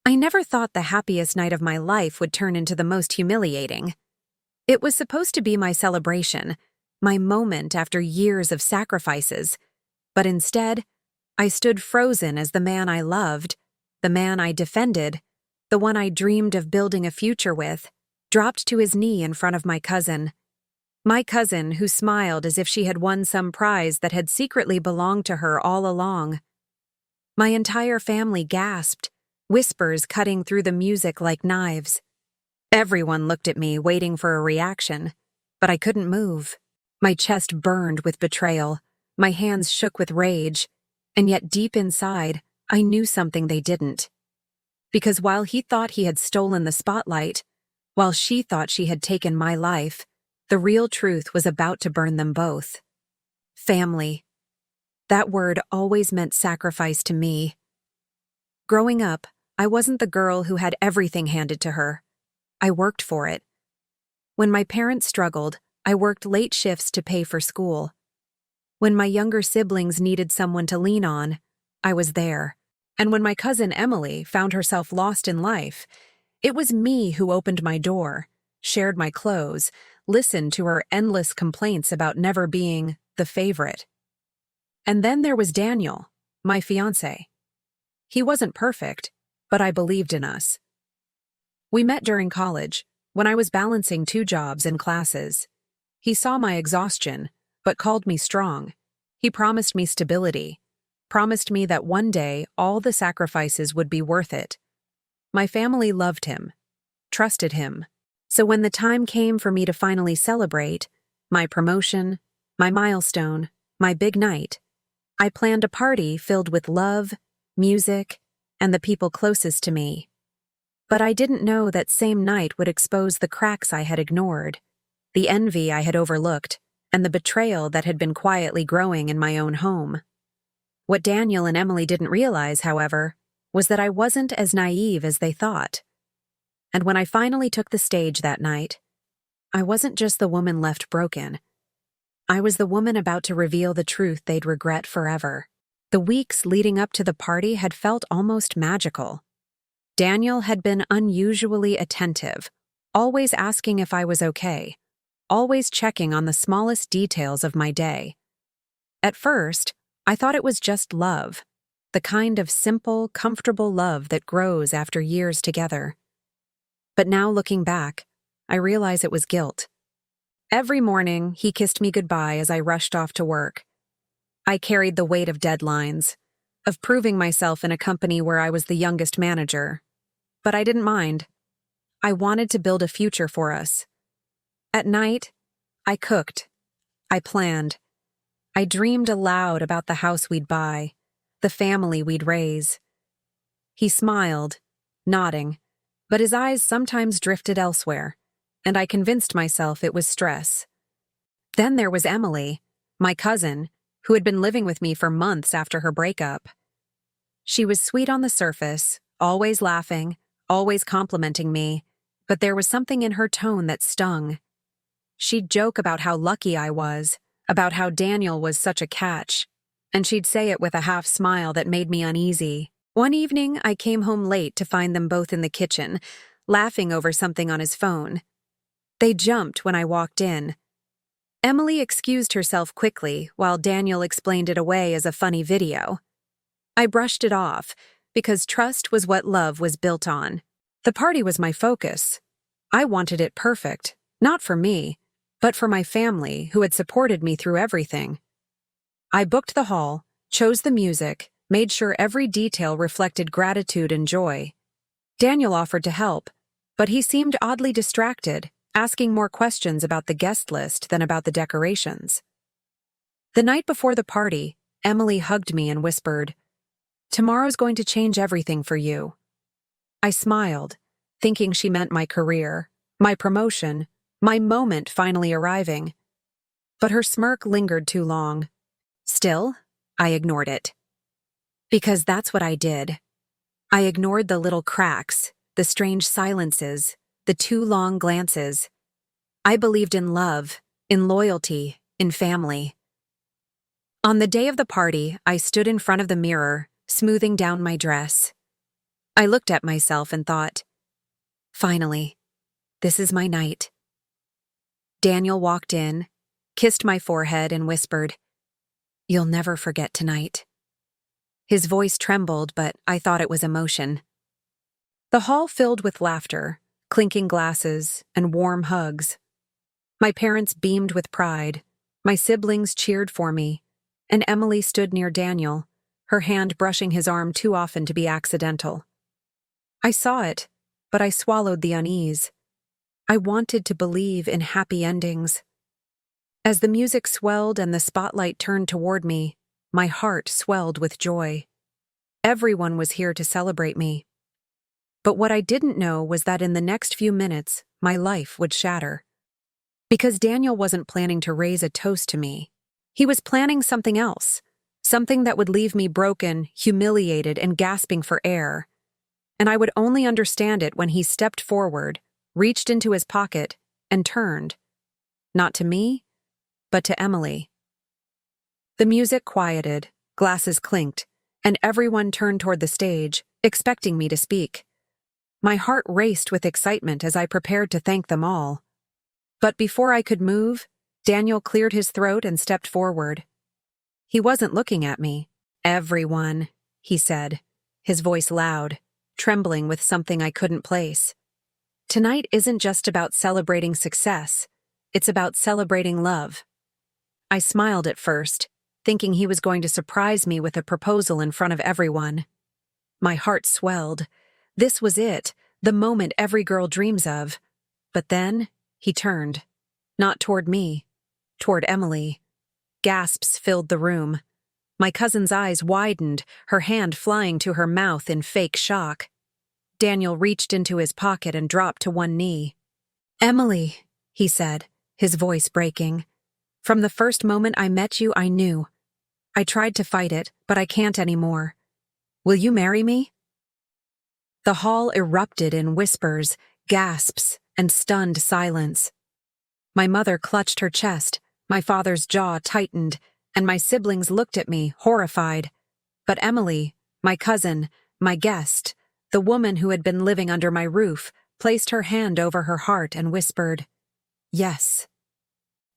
I never thought the happiest night of my life would turn into the most humiliating. It was supposed to be my celebration, my moment after years of sacrifices, but instead, I stood frozen as the man I loved, the man I defended, the one I dreamed of building a future with, dropped to his knee in front of my cousin. My cousin, who smiled as if she had won some prize that had secretly belonged to her all along. My entire family gasped, whispers cutting through the music like knives. Everyone looked at me, waiting for a reaction, but I couldn't move. My chest burned with betrayal, my hands shook with rage, and yet deep inside, I knew something they didn't. Because while he thought he had stolen the spotlight, while she thought she had taken my life, the real truth was about to burn them both. Family. That word always meant sacrifice to me. Growing up, I wasn't the girl who had everything handed to her. I worked for it. When my parents struggled, I worked late shifts to pay for school. When my younger siblings needed someone to lean on, I was there. And when my cousin Emily found herself lost in life, it was me who opened my door, shared my clothes, listened to her endless complaints about never being the favorite. And then there was Daniel, my fiancé. He wasn't perfect, but I believed in us. We met during college, when I was balancing 2 jobs and classes. He saw my exhaustion, but called me strong. He promised me stability, promised me that one day all the sacrifices would be worth it. My family loved him, trusted him. So when the time came for me to finally celebrate, my promotion, my milestone, my big night, I planned a party filled with love, music, and the people closest to me. But I didn't know that same night would expose the cracks I had ignored, the envy I had overlooked, and the betrayal that had been quietly growing in my own home. What Daniel and Emily didn't realize, however, was that I wasn't as naive as they thought. And when I finally took the stage that night, I wasn't just the woman left broken. I was the woman about to reveal the truth they'd regret forever. The weeks leading up to the party had felt almost magical. Daniel had been unusually attentive, always asking if I was okay, always checking on the smallest details of my day. At first, I thought it was just love, the kind of simple, comfortable love that grows after years together. But now looking back, I realize it was guilt. Every morning, he kissed me goodbye as I rushed off to work. I carried the weight of deadlines, of proving myself in a company where I was the youngest manager. But I didn't mind. I wanted to build a future for us. At night, I cooked. I planned. I dreamed aloud about the house we'd buy, the family we'd raise. He smiled, nodding, but his eyes sometimes drifted elsewhere, and I convinced myself it was stress. Then there was Emily, my cousin, who had been living with me for months after her breakup. She was sweet on the surface, always laughing, always complimenting me, but there was something in her tone that stung. She'd joke about how lucky I was, about how Daniel was such a catch, and she'd say it with a half smile that made me uneasy. One evening, I came home late to find them both in the kitchen, laughing over something on his phone. They jumped when I walked in. Emily excused herself quickly while Daniel explained it away as a funny video. I brushed it off, because trust was what love was built on. The party was my focus. I wanted it perfect, not for me, but for my family who had supported me through everything. I booked the hall, chose the music, made sure every detail reflected gratitude and joy. Daniel offered to help, but he seemed oddly distracted, asking more questions about the guest list than about the decorations. The night before the party, Emily hugged me and whispered, "Tomorrow's going to change everything for you." I smiled, thinking she meant my career, my promotion, my moment finally arriving. But her smirk lingered too long. Still, I ignored it. Because that's what I did. I ignored the little cracks, the strange silences, the too long glances. I believed in love, in loyalty, in family. On the day of the party, I stood in front of the mirror, smoothing down my dress. I looked at myself and thought, finally, this is my night. Daniel walked in, kissed my forehead, and whispered, "You'll never forget tonight." His voice trembled, but I thought it was emotion. The hall filled with laughter, clinking glasses, and warm hugs. My parents beamed with pride, my siblings cheered for me, and Emily stood near Daniel, her hand brushing his arm too often to be accidental. I saw it, but I swallowed the unease. I wanted to believe in happy endings. As the music swelled and the spotlight turned toward me, my heart swelled with joy. Everyone was here to celebrate me. But what I didn't know was that in the next few minutes, my life would shatter. Because Daniel wasn't planning to raise a toast to me. He was planning something else, something that would leave me broken, humiliated, and gasping for air. And I would only understand it when he stepped forward, reached into his pocket, and turned. Not to me, but to Emily. The music quieted, glasses clinked, and everyone turned toward the stage, expecting me to speak. My heart raced with excitement as I prepared to thank them all. But before I could move, Daniel cleared his throat and stepped forward. He wasn't looking at me. "Everyone," he said, his voice loud, trembling with something I couldn't place. "Tonight isn't just about celebrating success, it's about celebrating love." I smiled at first, thinking he was going to surprise me with a proposal in front of everyone. My heart swelled. This was it, the moment every girl dreams of. But then, he turned. Not toward me, toward Emily. Gasps filled the room. My cousin's eyes widened, her hand flying to her mouth in fake shock. Daniel reached into his pocket and dropped to one knee. "Emily," he said, his voice breaking. "From the first moment I met you, I knew. I tried to fight it, but I can't anymore. Will you marry me?" The hall erupted in whispers, gasps, and stunned silence. My mother clutched her chest, my father's jaw tightened, and my siblings looked at me, horrified. But Emily, my cousin, my guest, the woman who had been living under my roof, placed her hand over her heart and whispered, "Yes."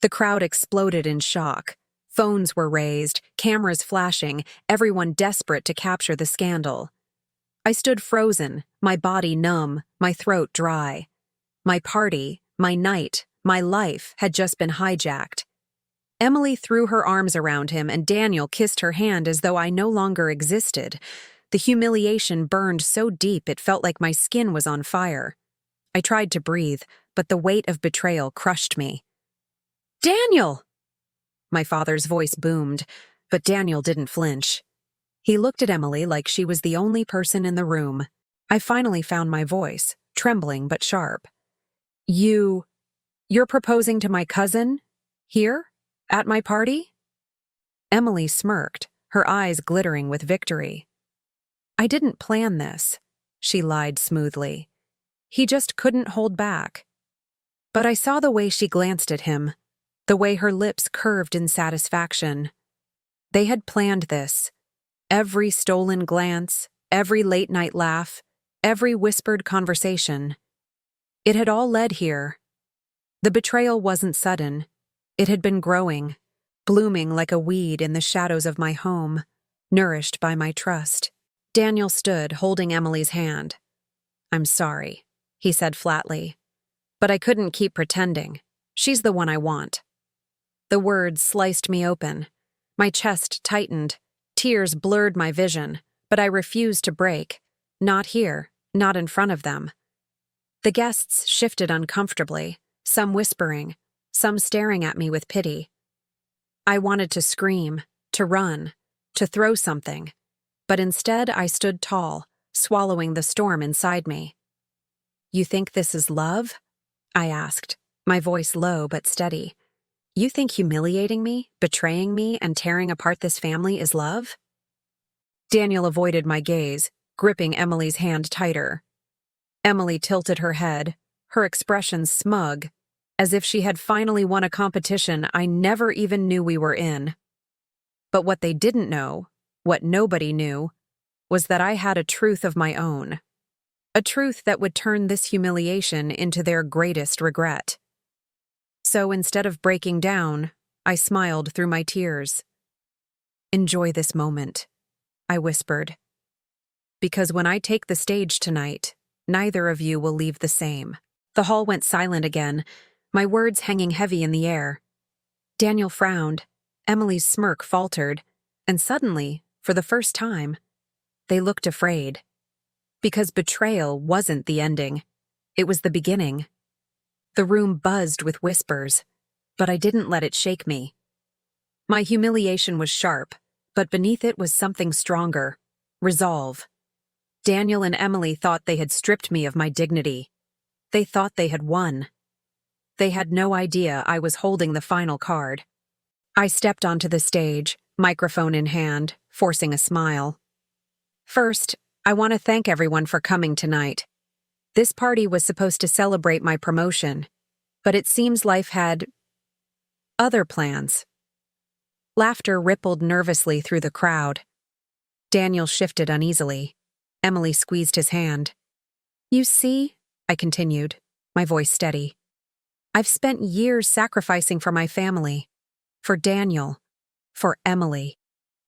The crowd exploded in shock. Phones were raised, cameras flashing, everyone desperate to capture the scandal. I stood frozen, my body numb, my throat dry. My party, my night, my life had just been hijacked. Emily threw her arms around him and Daniel kissed her hand as though I no longer existed. The humiliation burned so deep it felt like my skin was on fire. I tried to breathe, but the weight of betrayal crushed me. "Daniel!" My father's voice boomed, but Daniel didn't flinch. He looked at Emily like she was the only person in the room. I finally found my voice, trembling but sharp. You're proposing to my cousin? Here? At my party?" Emily smirked, her eyes glittering with victory. "I didn't plan this," she lied smoothly. "He just couldn't hold back." But I saw the way she glanced at him, the way her lips curved in satisfaction. They had planned this. Every stolen glance, every late-night laugh, every whispered conversation. It had all led here. The betrayal wasn't sudden. It had been growing, blooming like a weed in the shadows of my home, nourished by my trust. Daniel stood, holding Emily's hand. "I'm sorry," he said flatly. "But I couldn't keep pretending. She's the one I want." The words sliced me open. My chest tightened. Tears blurred my vision, but I refused to break. Not here, not in front of them. The guests shifted uncomfortably, some whispering, some staring at me with pity. I wanted to scream, to run, to throw something, but instead I stood tall, swallowing the storm inside me. "You think this is love?" I asked, my voice low but steady. "You think humiliating me, betraying me, and tearing apart this family is love?" Daniel avoided my gaze, gripping Emily's hand tighter. Emily tilted her head, her expression smug, as if she had finally won a competition I never even knew we were in. But what they didn't know, what nobody knew, was that I had a truth of my own. a truth that would turn this humiliation into their greatest regret. So instead of breaking down, I smiled through my tears. "Enjoy this moment," I whispered. "Because when I take the stage tonight, neither of you will leave the same." The hall went silent again, my words hanging heavy in the air. Daniel frowned, Emily's smirk faltered, and suddenly, for the first time, they looked afraid. Because betrayal wasn't the ending. It was the beginning. The room buzzed with whispers, but I didn't let it shake me. My humiliation was sharp, but beneath it was something stronger: resolve. Daniel and Emily thought they had stripped me of my dignity. They thought they had won. They had no idea I was holding the final card. I stepped onto the stage, microphone in hand, forcing a smile. "First, I want to thank everyone for coming tonight. This party was supposed to celebrate my promotion, but it seems life had other plans." Laughter rippled nervously through the crowd. Daniel shifted uneasily. Emily squeezed his hand. "You see," I continued, my voice steady, "I've spent years sacrificing for my family, for Daniel, for Emily.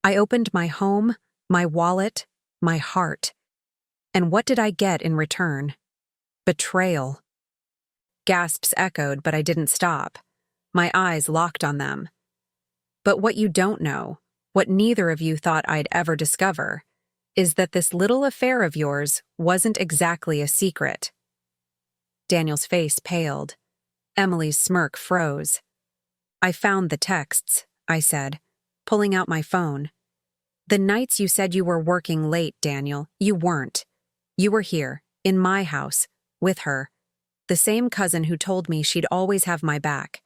I opened my home, my wallet, my heart. And what did I get in return? Betrayal." Gasps echoed, but I didn't stop. My eyes locked on them. "But what you don't know, what neither of you thought I'd ever discover, is that this little affair of yours wasn't exactly a secret." Daniel's face paled. Emily's smirk froze. "I found the texts," I said, pulling out my phone. "The nights you said you were working late, Daniel, you weren't. You were here, in my house, with her, the same cousin who told me she'd always have my back.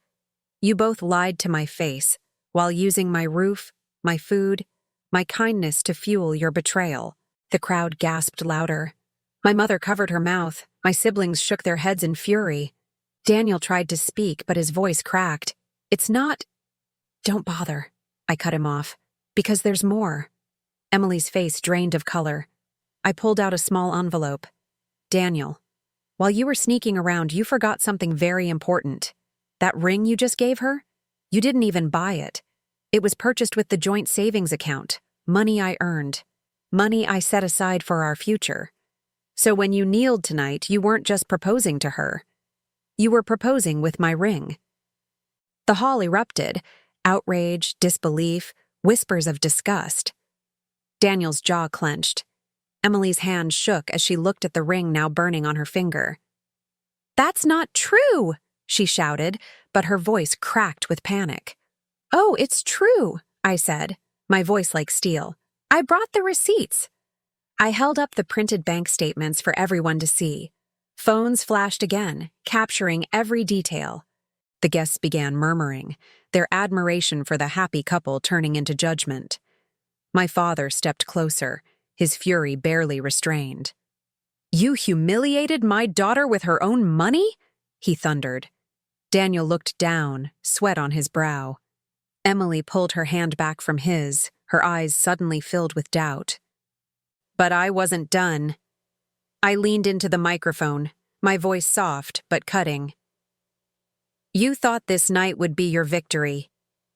You both lied to my face, while using my roof, my food, my kindness to fuel your betrayal." The crowd gasped louder. My mother covered her mouth. My siblings shook their heads in fury. Daniel tried to speak, but his voice cracked. "It's not—" "Don't bother," I cut him off, "because there's more." Emily's face drained of color. I pulled out a small envelope. "Daniel, while you were sneaking around, you forgot something very important. That ring you just gave her? You didn't even buy it. It was purchased with the joint savings account, money I earned, money I set aside for our future. So when you kneeled tonight, you weren't just proposing to her. You were proposing with my ring." The hall erupted. Outrage, disbelief, whispers of disgust. Daniel's jaw clenched. Emily's hand shook as she looked at the ring now burning on her finger. "That's not true!" she shouted, but her voice cracked with panic. "Oh, it's true," I said, my voice like steel. "I brought the receipts." I held up the printed bank statements for everyone to see. Phones flashed again, capturing every detail. The guests began murmuring, their admiration for the happy couple turning into judgment. My father stepped closer, his fury barely restrained. "You humiliated my daughter with her own money?" he thundered. Daniel looked down, sweat on his brow. Emily pulled her hand back from his, her eyes suddenly filled with doubt. But I wasn't done. I leaned into the microphone, my voice soft but cutting. "You thought this night would be your victory.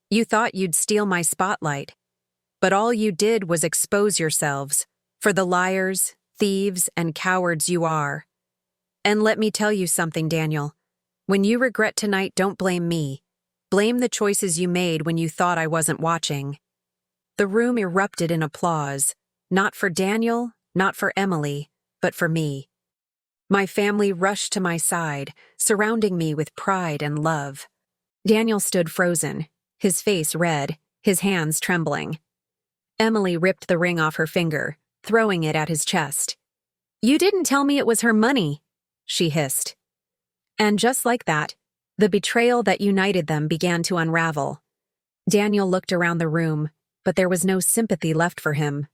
You thought you'd steal my spotlight. But all you did was expose yourselves for the liars, thieves, and cowards you are. And let me tell you something, Daniel. When you regret tonight, don't blame me. Blame the choices you made when you thought I wasn't watching." The room erupted in applause, not for Daniel, not for Emily, but for me. My family rushed to my side, surrounding me with pride and love. Daniel stood frozen, his face red, his hands trembling. Emily ripped the ring off her finger, throwing it at his chest. "You didn't tell me it was her money," she hissed. And just like that, the betrayal that united them began to unravel. Daniel looked around the room, but there was no sympathy left for him.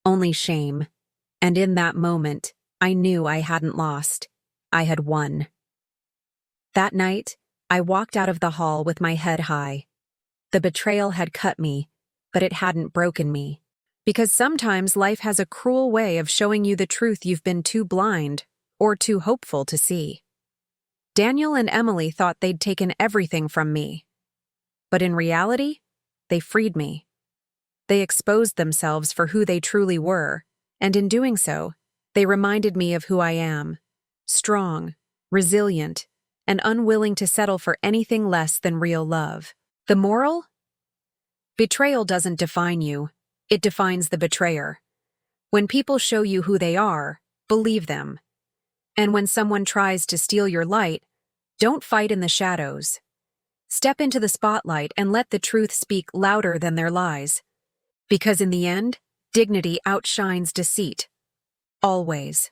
Only shame. And in that moment, I knew I hadn't lost. I had won. That night, I walked out of the hall with my head high. The betrayal had cut me, but it hadn't broken me. Because sometimes life has a cruel way of showing you the truth you've been too blind or too hopeful to see. Daniel and Emily thought they'd taken everything from me. But in reality, they freed me. They exposed themselves for who they truly were, and in doing so, they reminded me of who I am: strong, resilient, and unwilling to settle for anything less than real love. The moral? Betrayal doesn't define you, it defines the betrayer. When people show you who they are, believe them. And when someone tries to steal your light, don't fight in the shadows. Step into the spotlight and let the truth speak louder than their lies. Because in the end, dignity outshines deceit. Always.